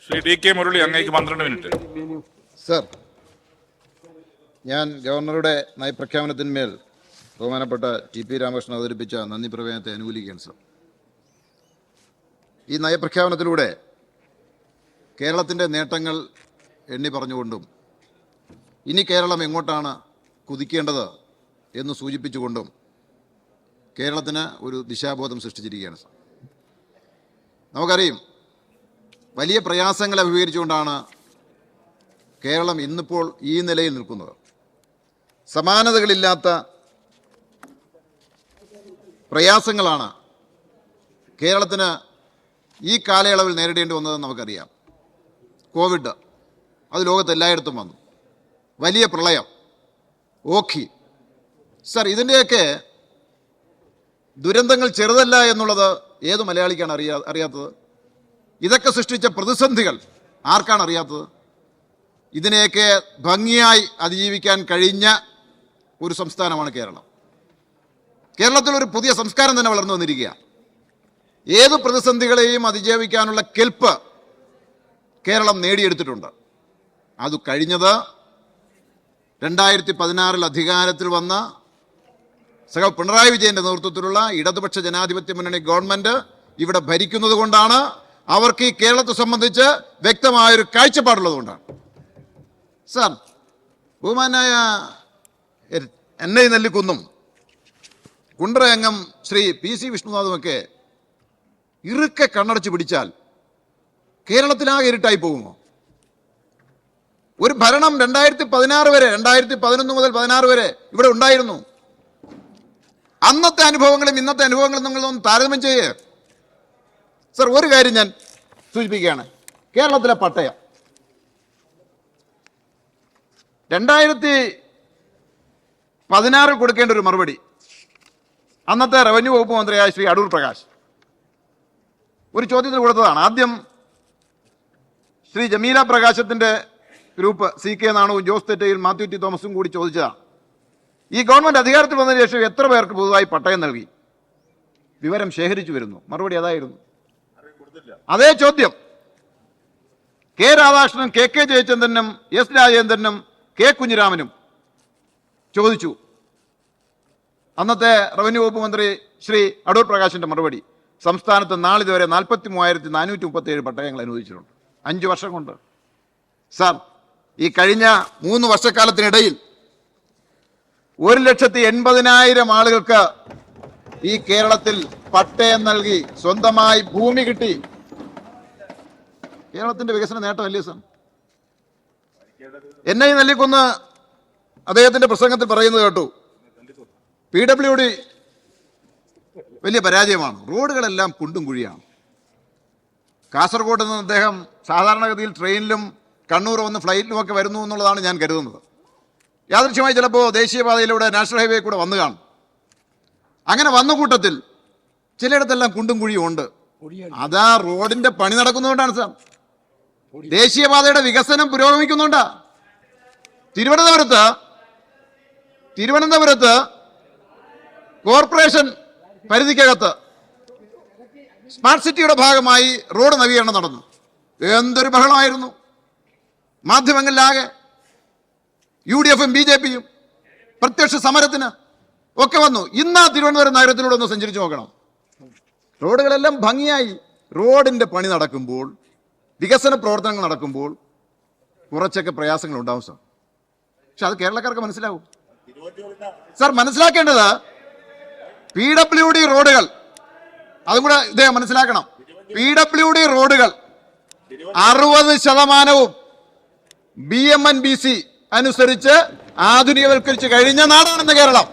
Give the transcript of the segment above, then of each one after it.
Shri T K Murali, അങ്ങേക്ക് 12 minute. Sir, ഞാൻ ഗവർണറുടെ നയപ്രഖ്യാപനത്തിന്മേൽ ബഹുമാനപ്പെട്ട ടി.പി. രാമകൃഷ്ണൻ അവതരിപ്പിച്ച നന്ദി പ്രമേയത്തെ അനുകൂലിക്കുകയാണ് സർ. ഈ നയപ്രഖ്യാപനത്തിലൂടെ കേരളത്തിൻ്റെ നേട്ടങ്ങൾ എണ്ണി പറഞ്ഞുകൊണ്ടും ഇനി കേരളം എങ്ങോട്ടാണ് കുതിക്കേണ്ടത് എന്ന് സൂചിപ്പിച്ചുകൊണ്ടും കേരളത്തിന് ഒരു ദിശാബോധം സൃഷ്ടിച്ചിരിക്കുകയാണ് സർ. നമുക്കറിയാം, വലിയ പ്രയാസങ്ങളെ അഭിമുഖീകരിച്ചുകൊണ്ടാണ് കേരളം ഇന്നിപ്പോൾ ഈ നിലയിൽ നിൽക്കുന്നത്. സമാനതകളില്ലാത്ത പ്രയാസങ്ങളാണ് കേരളത്തിന് ഈ കാലയളവിൽ നേരിടേണ്ടി വന്നതെന്ന് നമുക്കറിയാം. കോവിഡ്, അത് ലോകത്തെല്ലായിടത്തും വന്നു. വലിയ പ്രളയം, ഓഖി. സർ, ഇതിൻ്റെയൊക്കെ ദുരന്തങ്ങൾ ചെറുതല്ല എന്നുള്ളത് ഏത് മലയാളിക്കാണ് അറിയാത്തത്? ഇതൊക്കെ സൃഷ്ടിച്ച പ്രതിസന്ധികൾ ആർക്കാണ് അറിയാത്തത്? ഇതിനെയൊക്കെ ഭംഗിയായി അതിജീവിക്കാൻ കഴിഞ്ഞ ഒരു സംസ്ഥാനമാണ് കേരളം. കേരളത്തിലൊരു പുതിയ സംസ്കാരം തന്നെ വളർന്നു വന്നിരിക്കുക. ഏത് പ്രതിസന്ധികളെയും അതിജീവിക്കാനുള്ള കെൽപ്പ് കേരളം നേടിയെടുത്തിട്ടുണ്ട്. അത് കഴിഞ്ഞത് 2016 അധികാരത്തിൽ വന്ന സഖാവ് പിണറായി വിജയൻ്റെ നേതൃത്വത്തിലുള്ള ഇടതുപക്ഷ ജനാധിപത്യ മുന്നണി ഗവൺമെൻറ് ഇവിടെ ഭരിക്കുന്നത് കൊണ്ടാണ്. അവർക്ക് ഈ കേരളത്തെ സംബന്ധിച്ച് വ്യക്തമായൊരു കാഴ്ചപ്പാടുള്ളത്. സാർ, ബഹുമാനായ എൻ.ഐ. നെല്ലിക്കുന്നും കുണ്ടറയംഗം ശ്രീ പി.സി. വിഷ്ണുനാഥുമൊക്കെ ഇറുക്കെ കണ്ണടച്ച് പിടിച്ചാൽ കേരളത്തിലാകെ ഇരുട്ടായി പോകുമോ? ഒരു ഭരണം 2016 വരെ, 2011 മുതൽ 16 വരെ ഇവിടെ ഉണ്ടായിരുന്നു. അന്നത്തെ അനുഭവങ്ങളും ഇന്നത്തെ അനുഭവങ്ങളും നിങ്ങളൊന്ന് താരതമ്യം ചെയ്യേ. സർ, ഒരു കാര്യം ഞാൻ സൂചിപ്പിക്കുകയാണ്. കേരളത്തിലെ പട്ടയം 2016 കൊടുക്കേണ്ട ഒരു മറുപടി അന്നത്തെ റവന്യൂ വകുപ്പ് മന്ത്രിയായ ശ്രീ അടൂർ പ്രകാശ് ഒരു ചോദ്യത്തിന് കൊടുത്തതാണ്. ആദ്യം ശ്രീ ജമീല പ്രകാശത്തിൻ്റെ ഗ്രൂപ്പ് CK നാണുവും ജോസ് തെറ്റയിൽ മാത്യു ടി തോമസും കൂടി ചോദിച്ചതാണ്, ഈ ഗവൺമെൻറ് അധികാരത്തിൽ വന്നതിന് ശേഷം എത്ര പേർക്ക് പുതുതായി പട്ടയം നൽകി? വിവരം ശേഖരിച്ചു വരുന്നു. മറുപടി അതായിരുന്നു. അതേ ചോദ്യം K Radhakrishnan, KK ജയചന്ദ്രനും S രാജേന്ദ്രനും K കുഞ്ഞിരാമനും ചോദിച്ചു. അന്നത്തെ റവന്യൂ വകുപ്പ് മന്ത്രി ശ്രീ അടൂർ പ്രകാശിന്റെ മറുപടി, സംസ്ഥാനത്ത് നാളിതുവരെ 43,437 പട്ടയങ്ങൾ അനുവദിച്ചിട്ടുണ്ട് 5 വർഷം കൊണ്ട്. സാർ, ഈ കഴിഞ്ഞ 3 വർഷക്കാലത്തിനിടയിൽ 1,80,000 ആളുകൾക്ക് ഈ കേരളത്തിൽ പട്ടയം നൽകി, സ്വന്തമായി ഭൂമി കിട്ടി. കേരളത്തിന്റെ വികസന നേട്ടമല്ലേ സാർ? എൻ.ഐ. നെല്ലിക്കുന്ന് അദ്ദേഹത്തിന്റെ പ്രസംഗത്തിൽ പറയുന്നത് കേട്ടു, PWD വലിയ പരാജയമാണ്, റോഡുകളെല്ലാം കുണ്ടും കുഴിയാണ്. കാസർഗോഡ് നിന്ന് അദ്ദേഹം സാധാരണഗതിയിൽ ട്രെയിനിലും കണ്ണൂർ വന്ന് ഫ്ലൈറ്റിലുമൊക്കെ വരുന്നു എന്നുള്ളതാണ് ഞാൻ കരുതുന്നത്. യാദൃശ്യമായി ചിലപ്പോൾ ദേശീയപാതയിലൂടെ നാഷണൽ ഹൈവേ കൂടെ വന്നു കാണും. അങ്ങനെ വന്ന കൂട്ടത്തിൽ ചിലയിടത്തെല്ലാം കുണ്ടും കുഴിയും ഉണ്ട്. അതാ റോഡിന്റെ പണി നടക്കുന്നതുകൊണ്ടാണ് സാർ. ദേശീയപാതയുടെ വികസനം പുരോഗമിക്കുന്നുണ്ട്. തിരുവനന്തപുരത്ത് കോർപ്പറേഷൻ പരിധിക്കകത്ത് സ്മാർട്ട് സിറ്റിയുടെ ഭാഗമായി റോഡ് നവീകരണം നടന്നു. എന്തൊരു ബഹളമായിരുന്നു! മാധ്യമങ്ങളിലാകെ UDF-ഉം BJP-യും പ്രത്യക്ഷ സമരത്തിന് ഒക്കെ വന്നു. ഇന്ന് തിരുവനന്തപുരം നഗരത്തിലൂടെ ഒന്ന് സഞ്ചരിച്ചു നോക്കണം. റോഡുകളെല്ലാം ഭംഗിയായി. റോഡിന്റെ പണി നടക്കുമ്പോൾ, വികസന പ്രവർത്തനങ്ങൾ നടക്കുമ്പോൾ കുറച്ചൊക്കെ പ്രയാസങ്ങൾ ഉണ്ടാവും സാർ. പക്ഷെ അത് കേരളക്കാർക്ക് മനസ്സിലാവും. സാർ, മനസ്സിലാക്കേണ്ടത് PWD റോഡുകൾ, അതും കൂടെ ഇദ്ദേഹം മനസ്സിലാക്കണം. PWD റോഡുകൾ 60% BMNBC അനുസരിച്ച് ആധുനികവൽക്കരിച്ച് കഴിഞ്ഞ നാടാണെന്ന് കേരളം.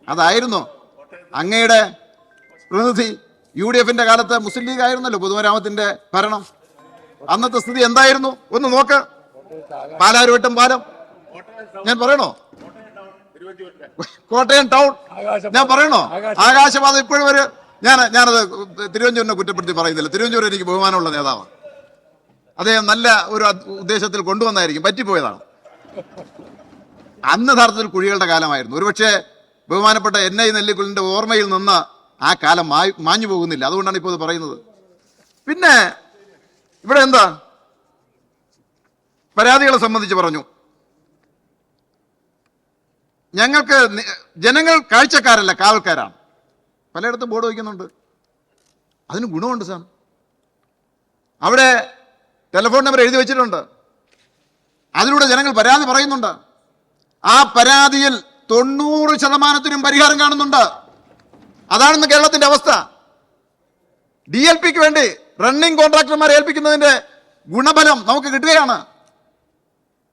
അതായിരുന്നു അങ്ങയുടെ പ്രതിനിധി. UDF-ന്റെ കാലത്ത് മുസ്ലിം ലീഗ് ആയിരുന്നല്ലോ പൊതുമരാമത്തിന്റെ ഭരണം. അന്നത്തെ സ്ഥിതി എന്തായിരുന്നു ഒന്ന് നോക്ക്. പാലാരിവട്ടം പാലം ഞാൻ പറയണോ? കോട്ടയം ടൗൺ ഞാൻ പറയണോ? ആകാശപാത ഇപ്പോഴും ഞാനത് തിരുവഞ്ചൂരിനെ കുറ്റപ്പെടുത്തി പറയുന്നില്ല. തിരുവഞ്ചൂർ എനിക്ക് ബഹുമാനമുള്ള നേതാവാണ്. അദ്ദേഹം നല്ല ഒരു ഉദ്ദേശത്തിൽ കൊണ്ടുവന്നായിരിക്കും, പറ്റിപ്പോയതാണ്. അന്ന് യഥാർത്ഥത്തിൽ കുഴികളുടെ കാലമായിരുന്നു. ഒരുപക്ഷെ ബഹുമാനപ്പെട്ട N.I. നെല്ലിക്കുന്നിന്റെ ഓർമ്മയിൽ നിന്ന് ആ കാലം മാഞ്ഞു പോകുന്നില്ല. അതുകൊണ്ടാണ് ഇപ്പോൾ ഇത് പറയുന്നത്. പിന്നെ ഇവിടെ എന്താ പരാതികളെ സംബന്ധിച്ച് പറഞ്ഞു. ഞങ്ങൾക്ക് ജനങ്ങൾ കാഴ്ചക്കാരല്ല, കാവൽക്കാരാണ്. പലയിടത്തും ബോർഡ് വയ്ക്കുന്നുണ്ട്. അതിന് ഗുണമുണ്ട് സാർ. അവിടെ ടെലിഫോൺ നമ്പർ എഴുതി വെച്ചിട്ടുണ്ട്. അതിലൂടെ ജനങ്ങൾ പരാതി പറയുന്നുണ്ട്. ആ പരാതിയിൽ 90% പരിഹാരം കാണുന്നുണ്ട്. അതാണിന്ന് കേരളത്തിന്റെ അവസ്ഥ. DLPക്ക് വേണ്ടി റണ്ണിംഗ് കോൺട്രാക്ടർമാരെ ഏൽപ്പിക്കുന്നതിന്റെ ഗുണഫലം നമുക്ക് കിട്ടുകയാണ്.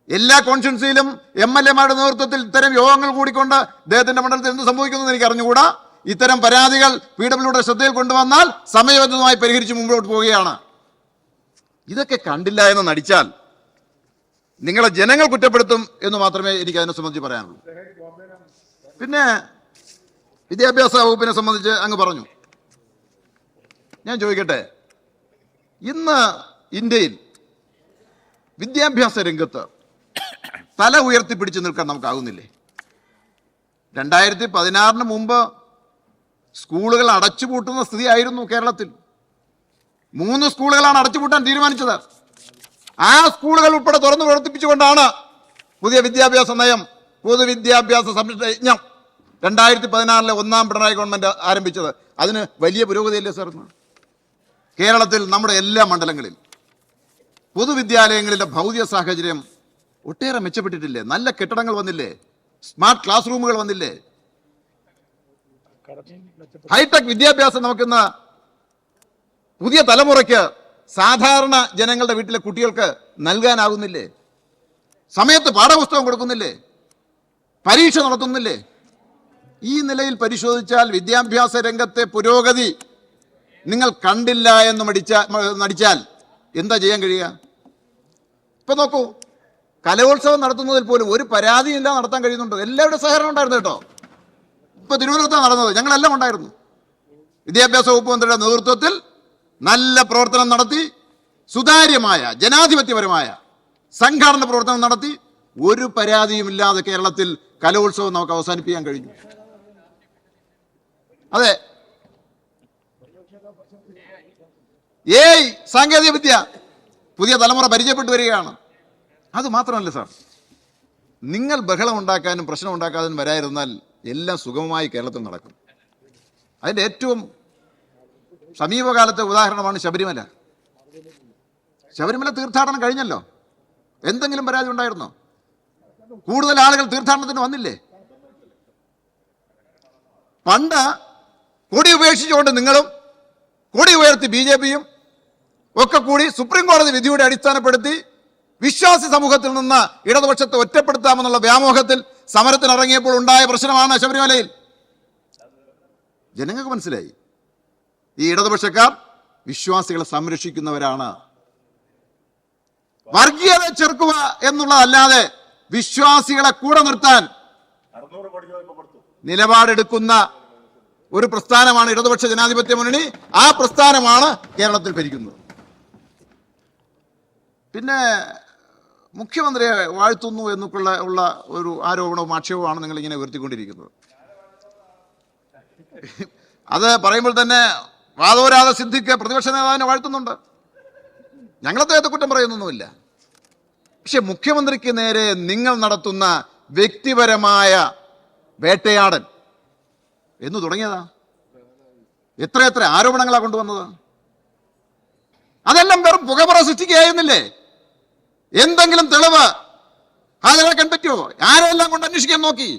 എല്ലാ കോൺസ്റ്റിറ്റ്യുൻസിയിലും MLA-മാരുടെ നേതൃത്വത്തിൽ ഇത്തരം യോഗങ്ങൾ കൂടിക്കൊണ്ട് അദ്ദേഹത്തിന്റെ മണ്ഡലത്തിൽ എന്ത് സംഭവിക്കുന്നു എനിക്ക് അറിഞ്ഞുകൂടാ. ഇത്തരം പരാതികൾ PWയുടെ ശ്രദ്ധയിൽ കൊണ്ടുവന്നാൽ സമയബന്ധിതമായി പരിഹരിച്ച് മുമ്പോട്ട് പോവുകയാണ്. ഇതൊക്കെ കണ്ടില്ല എന്ന് നടിച്ചാൽ നിങ്ങളെ ജനങ്ങൾ കുറ്റപ്പെടുത്തും എന്ന് മാത്രമേ എനിക്ക് അതിനെ സംബന്ധിച്ച് പറയാനുള്ളൂ. പിന്നെ വിദ്യാഭ്യാസ വകുപ്പിനെ സംബന്ധിച്ച് അങ്ങ് പറഞ്ഞു. ഞാൻ ചോദിക്കട്ടെ, ഇന്ന് ഇന്ത്യയിൽ വിദ്യാഭ്യാസ രംഗത്ത് തല ഉയർത്തിപ്പിടിച്ച് നിൽക്കാൻ നമുക്കാകുന്നില്ലേ? 2016 മുമ്പ് സ്കൂളുകൾ അടച്ചുപൂട്ടുന്ന സ്ഥിതിയായിരുന്നു കേരളത്തിൽ. 3 സ്കൂളുകളാണ് അടച്ചുപൂട്ടാൻ തീരുമാനിച്ചത്. ആ സ്കൂളുകൾ ഉൾപ്പെടെ തുറന്നു പ്രവർത്തിപ്പിച്ചുകൊണ്ടാണ് പുതിയ വിദ്യാഭ്യാസ നയം, പൊതുവിദ്യാഭ്യാസ സംരക്ഷണ യജ്ഞം 2016 ഒന്നാം പിണറായി ഗവൺമെന്റ് ആരംഭിച്ചത്. അതിന് വലിയ പുരോഗതിയല്ലേ സാർ? കേരളത്തിൽ നമ്മുടെ എല്ലാ മണ്ഡലങ്ങളിൽ പൊതുവിദ്യാലയങ്ങളിലെ ഭൗതിക സാഹചര്യം ഒട്ടേറെ മെച്ചപ്പെട്ടിട്ടില്ലേ? നല്ല കെട്ടിടങ്ങൾ വന്നില്ലേ? സ്മാർട്ട് ക്ലാസ് റൂമുകൾ വന്നില്ലേ? ഹൈടെക് വിദ്യാഭ്യാസം നമുക്കിന്ന് പുതിയ തലമുറയ്ക്ക്, സാധാരണ ജനങ്ങളുടെ വീട്ടിലെ കുട്ടികൾക്ക് നൽകാനാകുന്നില്ലേ? സമയത്ത് പാഠപുസ്തകം കൊടുക്കുന്നില്ലേ? പരീക്ഷ നടത്തുന്നില്ലേ? ഈ നിലയിൽ പരിശോധിച്ചാൽ വിദ്യാഭ്യാസ രംഗത്തെ പുരോഗതി നിങ്ങൾ കണ്ടില്ല എന്ന് നടിച്ചാൽ എന്താ ചെയ്യാൻ കഴിയുക? ഇപ്പൊ നോക്കൂ, കലോത്സവം നടത്തുന്നതിൽ പോലും ഒരു പരാതിയില്ല നടത്താൻ കഴിയുന്നുണ്ട്. എല്ലാവരുടെ സഹകരണം ഉണ്ടായിരുന്നു കേട്ടോ. ഇപ്പൊ തിരുവനന്തപുരത്താണ് നടന്നത്, ഞങ്ങളെല്ലാം ഉണ്ടായിരുന്നു. വിദ്യാഭ്യാസ വകുപ്പ് മന്ത്രിയുടെ നേതൃത്വത്തിൽ നല്ല പ്രവർത്തനം നടത്തി, സുതാര്യമായ ജനാധിപത്യപരമായ സംഘാടന പ്രവർത്തനം നടത്തി, ഒരു പരാതിയുമില്ലാതെ കേരളത്തിൽ കലോത്സവം നമുക്ക് അവസാനിപ്പിക്കാൻ കഴിഞ്ഞു. അതെ, സാങ്കേതിക വിദ്യ പുതിയ തലമുറ പരിചയപ്പെട്ടു വരികയാണ്. അത് മാത്രമല്ല സാർ, നിങ്ങൾ ബഹളം ഉണ്ടാക്കാനും പ്രശ്നം ഉണ്ടാക്കാനും വരാതിരുന്നാൽ എല്ലാം സുഗമമായി കേരളത്തിൽ നടക്കും. അതിൻ്റെ ഏറ്റവും സമീപകാലത്തെ ഉദാഹരണമാണ് ശബരിമല. ശബരിമല തീർത്ഥാടനം കഴിഞ്ഞല്ലോ. എന്തെങ്കിലും പരാതി ഉണ്ടായിരുന്നോ? കൂടുതൽ ആളുകൾ തീർത്ഥാടനത്തിന് വന്നില്ലേ? പണ്ട് കൊടി ഉപേക്ഷിച്ചുകൊണ്ട് നിങ്ങളും കൊടി ഉയർത്തി BJPയും ഒക്കെ കൂടി സുപ്രീം കോടതി വിധിയുടെ അടിസ്ഥാനപ്പെടുത്തി വിശ്വാസി സമൂഹത്തിൽ നിന്ന് ഇടതുപക്ഷത്തെ ഒറ്റപ്പെടുത്താമെന്നുള്ള വ്യാമോഹത്തിൽ സമരത്തിനിറങ്ങിയപ്പോൾ ഉണ്ടായ പ്രശ്നമാണ് ശബരിമലയിൽ. ജനങ്ങൾക്ക് മനസ്സിലായി, ഈ ഇടതുപക്ഷക്കാർ വിശ്വാസികളെ സംരക്ഷിക്കുന്നവരാണ്. വർഗീയത ചെറുക്കുക എന്നുള്ളതല്ലാതെ വിശ്വാസികളെ കൂടെ നിർത്താൻ നിലപാടെടുക്കുന്ന ഒരു പ്രസ്ഥാനമാണ് ഇടതുപക്ഷ ജനാധിപത്യ മുന്നണി. ആ പ്രസ്ഥാനമാണ് കേരളത്തിൽ ഭരിക്കുന്നത്. പിന്നെ മുഖ്യമന്ത്രിയെ വാഴ്ത്തുന്നു എന്നൊക്കെയുള്ള ഒരു ആരോപണവും ആക്ഷേപവുമാണ് നിങ്ങളിങ്ങനെ ഉയർത്തിക്കൊണ്ടിരിക്കുന്നത്. അത് പറയുമ്പോൾ തന്നെ വാദോരാധ സിദ്ധിക്ക് പ്രതിപക്ഷ നേതാവിനെ വാഴ്ത്തുന്നുണ്ട്. ഞങ്ങളദ്ദേഹത്തെ കുറ്റം പറയുന്നൊന്നുമില്ല. പക്ഷെ മുഖ്യമന്ത്രിക്ക് നേരെ നിങ്ങൾ നടത്തുന്ന വ്യക്തിപരമായ വേട്ടയാടൽ എന്ന് തുടങ്ങിയതാ. എത്രയെത്ര ആരോപണങ്ങളാണ് കൊണ്ടുവന്നത്. അതെല്ലാം വെറും പുകപറ സൃഷ്ടിക്കുകയായിരുന്നില്ലേ? എന്തെങ്കിലും തെളിവ് ഹാജരാക്കാൻ പറ്റുമോ? ആരെല്ലാം കൊണ്ട് അന്വേഷിക്കാൻ നോക്കി?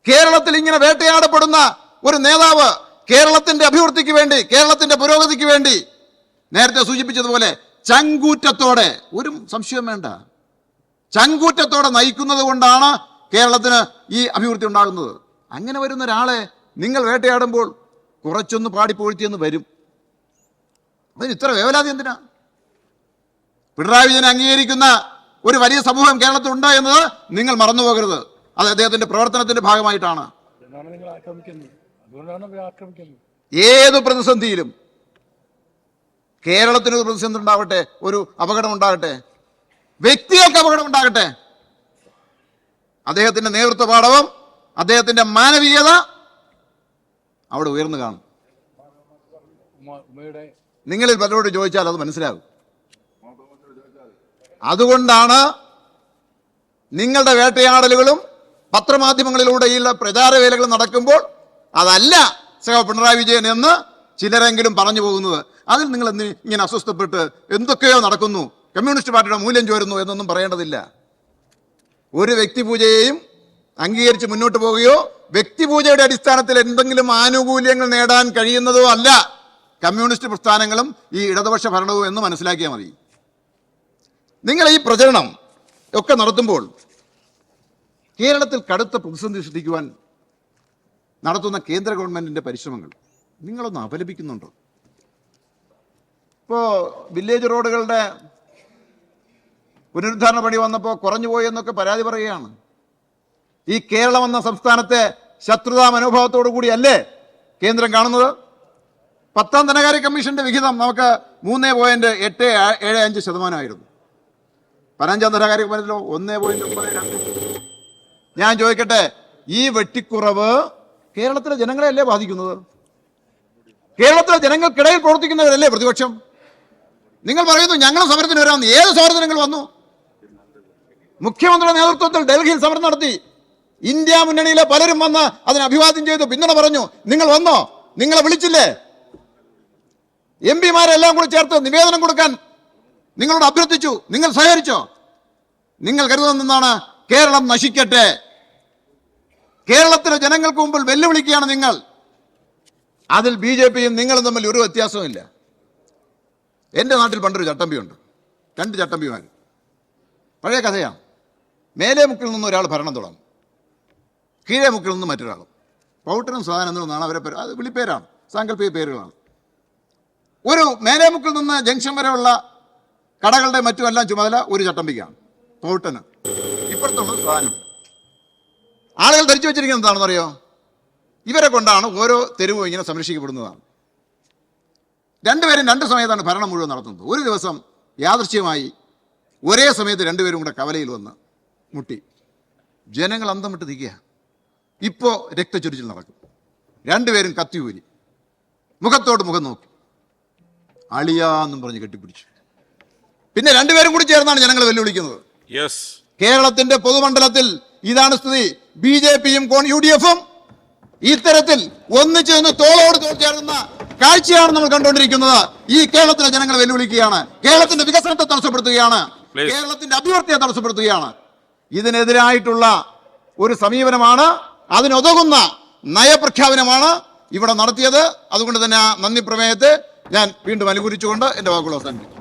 കേരളത്തിൽ ഇങ്ങനെ വേട്ടയാടപ്പെടുന്ന ഒരു നേതാവ് കേരളത്തിന്റെ അഭിവൃദ്ധിക്ക് വേണ്ടി, കേരളത്തിന്റെ പുരോഗതിക്ക് വേണ്ടി, നേരത്തെ സൂചിപ്പിച്ചതുപോലെ ചങ്കൂറ്റത്തോടെ, ഒരു സംശയം വേണ്ട, ചങ്കൂറ്റത്തോടെ നയിക്കുന്നത് കൊണ്ടാണ് കേരളത്തിന് ഈ അഭിവൃദ്ധി ഉണ്ടാകുന്നത്. അങ്ങനെ വരുന്ന ഒരാളെ നിങ്ങൾ വേട്ടയാടുമ്പോൾ കുറച്ചൊന്ന് പാടിപ്പൊഴുത്തിയെന്ന് വരും. അതിന് ഇത്ര വേവലാതി എന്തിനാ? പിണറായി വിജയനെ അംഗീകരിക്കുന്ന ഒരു വലിയ സമൂഹം കേരളത്തിൽ ഉണ്ട് എന്നത് നിങ്ങൾ മറന്നു പോകരുത്. അത് അദ്ദേഹത്തിന്റെ പ്രവർത്തനത്തിന്റെ ഭാഗമായിട്ടാണ്. ഏത് പ്രതിസന്ധിയിലും, കേരളത്തിനൊരു പ്രതിസന്ധി ഉണ്ടാവട്ടെ, ഒരു അപകടം ഉണ്ടാകട്ടെ, വ്യക്തികൾക്ക് അപകടം ഉണ്ടാകട്ടെ, അദ്ദേഹത്തിന്റെ നേതൃത്വ പാടവം, അദ്ദേഹത്തിന്റെ മാനവീയത അവിടെ ഉയർന്നു കാണും. നിങ്ങളിൽ പലരോട് ചോദിച്ചാൽ അത് മനസ്സിലാകും. അതുകൊണ്ടാണ് നിങ്ങളുടെ വേട്ടയാടലുകളും പത്രമാധ്യമങ്ങളിലൂടെയുള്ള പ്രചാരവേലകളും നടക്കുമ്പോൾ അതല്ല പിണറായി വിജയൻ എന്ന് ചിലരെങ്കിലും പറഞ്ഞു പോകുന്നത്. അതിൽ നിങ്ങൾ ഇങ്ങനെ അസ്വസ്ഥപ്പെട്ട് എന്തൊക്കെയോ നടക്കുന്നു, കമ്മ്യൂണിസ്റ്റ് പാർട്ടിയുടെ മൂല്യം ചോരുന്നു എന്നൊന്നും പറയേണ്ടതില്ല. ഒരു വ്യക്തിപൂജയെയും അംഗീകരിച്ച് മുന്നോട്ട് പോവുകയോ വ്യക്തിപൂജയുടെ അടിസ്ഥാനത്തിൽ എന്തെങ്കിലും ആനുകൂല്യങ്ങൾ നേടാൻ കഴിയുന്നതോ അല്ല കമ്മ്യൂണിസ്റ്റ് പ്രസ്ഥാനങ്ങളും ഈ ഇടതുപക്ഷ ഭരണവും എന്ന് മനസ്സിലാക്കിയാൽ മതി. നിങ്ങൾ ഈ പ്രചരണം ഒക്കെ നടത്തുമ്പോൾ കേരളത്തിൽ കടുത്ത പ്രതിസന്ധി സൃഷ്ടിക്കുവാൻ നടത്തുന്ന കേന്ദ്ര ഗവൺമെന്റിന്റെ പരിശ്രമങ്ങൾ നിങ്ങളൊന്ന് അപലപിക്കുന്നുണ്ടോ? ഇപ്പോൾ വില്ലേജ് റോഡുകളുടെ പുനരുദ്ധാരണ പണി വന്നപ്പോൾ കുറഞ്ഞുപോയി എന്നൊക്കെ പരാതി പറയുകയാണ്. ഈ കേരളം എന്ന സംസ്ഥാനത്തെ ശത്രുതാ മനോഭാവത്തോടു കൂടിയല്ലേ കേന്ദ്രം കാണുന്നത്? 10ാം ധനകാര്യ കമ്മീഷന്റെ വിഹിതം നമുക്ക് 3.875% 15ാം ധനകാര്യ കമ്മീഷനിലോ 1.92. ഞാൻ ചോദിക്കട്ടെ, ഈ വെട്ടിക്കുറവ് കേരളത്തിലെ ജനങ്ങളെയല്ലേ ബാധിക്കുന്നത്? കേരളത്തിലെ ജനങ്ങൾക്കിടയിൽ പ്രവർത്തിക്കുന്നവരല്ലേ പ്രതിപക്ഷം? നിങ്ങൾ പറയുന്നു ഞങ്ങൾ സമരത്തിന് വരാമെന്ന്. ഏത് സമരത്തിന് നിങ്ങൾ വന്നു? മുഖ്യമന്ത്രിയുടെ നേതൃത്വത്തിൽ ഡൽഹിയിൽ സമരം നടത്തി. ഇന്ത്യ മുന്നണിയിലെ പലരും വന്ന് അതിന് അഭിവാദ്യം ചെയ്തു, പിന്തുണ പറഞ്ഞു. നിങ്ങൾ വന്നോ? നിങ്ങളെ വിളിച്ചില്ലേ? എംപിമാരെല്ലാം കൂടി ചേർത്ത് നിവേദനം കൊടുക്കാൻ നിങ്ങളോട് അഭ്യർത്ഥിച്ചു. നിങ്ങൾ സഹകരിച്ചോ? നിങ്ങൾ കരുതുന്നതാണ് കേരളം നശിക്കട്ടെ. കേരളത്തിലെ ജനങ്ങൾക്ക് മുമ്പിൽ വെല്ലുവിളിക്കുകയാണ് നിങ്ങൾ. അതിൽ BJPയും നിങ്ങളും തമ്മിൽ ഒരു വ്യത്യാസവുമില്ല. എൻ്റെ നാട്ടിൽ പണ്ടൊരു ചട്ടമ്പിയുണ്ട്, 2 ചട്ടമ്പിമാർ. പഴയ കഥയാണ്. മേലെ മുക്കിൽ നിന്ന് ഒരാൾ ഭരണം തുടങ്ങും, കീഴേ മുക്കിൽ നിന്ന് മറ്റൊരാൾ. പൗട്ടനും സദാനന്ദനും എന്നാണ് അവരെ പേര്. അത് വിളിപ്പേരാണ്, സാങ്കല്പിക പേരുകളാണ്. ഒരു മേലെ മുക്കിൽ നിന്ന് ജംഗ്ഷൻ വരെയുള്ള കടകളുടെ മറ്റുമെല്ലാം ചുമതല ഒരു ചട്ടമ്പിക്കാണ്, പൗട്ടന്. ഇപ്പുറത്തുള്ളത് സദാനന്ദൻ. ആളുകൾ ധരിച്ചു വെച്ചിരിക്കുന്നത് എന്താണെന്നറിയോ? ഇവരെ കൊണ്ടാണ് ഓരോ തെരുവും ഇങ്ങനെ സംരക്ഷിക്കപ്പെടുന്നതാണ്. രണ്ടുപേരും 2 സമയത്താണ് ഭരണം മുഴുവൻ നടത്തുന്നത്. ഒരു ദിവസം യാദൃശ്യമായി ഒരേ സമയത്ത് 2 പേരും കൂടെ കവലയിൽ വന്ന് മുട്ടി. ജനങ്ങൾ അന്തം വിട്ട് നിൽക്കുക. ഇപ്പോൾ രക്തച്ചൊരിച്ചിൽ നടക്കും. 2 പേരും കത്തിയൂരി മുഖത്തോട് മുഖം നോക്കി അളിയാന്നും പറഞ്ഞ് കെട്ടിപ്പിടിച്ചു. പിന്നെ 2 പേരും കൂടി ചേർന്നാണ് ജനങ്ങളെ വെല്ലുവിളിക്കുന്നത്. കേരളത്തിന്റെ പൊതുമണ്ഡലത്തിൽ ഇതാണ് സ്ഥിതി. BJPയും UDFും ഇത്തരത്തിൽ ഒന്നിച്ചു നിന്ന് തോളോട് തോൾ ചേർന്ന കാഴ്ചയാണ് നമ്മൾ കണ്ടുകൊണ്ടിരിക്കുന്നത്. ഈ കേരളത്തിലെ ജനങ്ങളെ വെല്ലുവിളിക്കുകയാണ്, കേരളത്തിന്റെ വികസനത്തെ തടസ്സപ്പെടുത്തുകയാണ്, കേരളത്തിന്റെ അഭിവൃദ്ധിയെ തടസ്സപ്പെടുത്തുകയാണ്. ഇതിനെതിരായിട്ടുള്ള ഒരു സമീപനമാണ്, അതിനുതകുന്ന നയപ്രഖ്യാപനമാണ് ഇവിടെ നടത്തിയത്. അതുകൊണ്ട് തന്നെ ആ നന്ദി പ്രമേയത്തെ ഞാൻ വീണ്ടും അനുകൂലിച്ചുകൊണ്ട് എൻ്റെ വാക്കുകൾ അവസാനിപ്പിക്കും.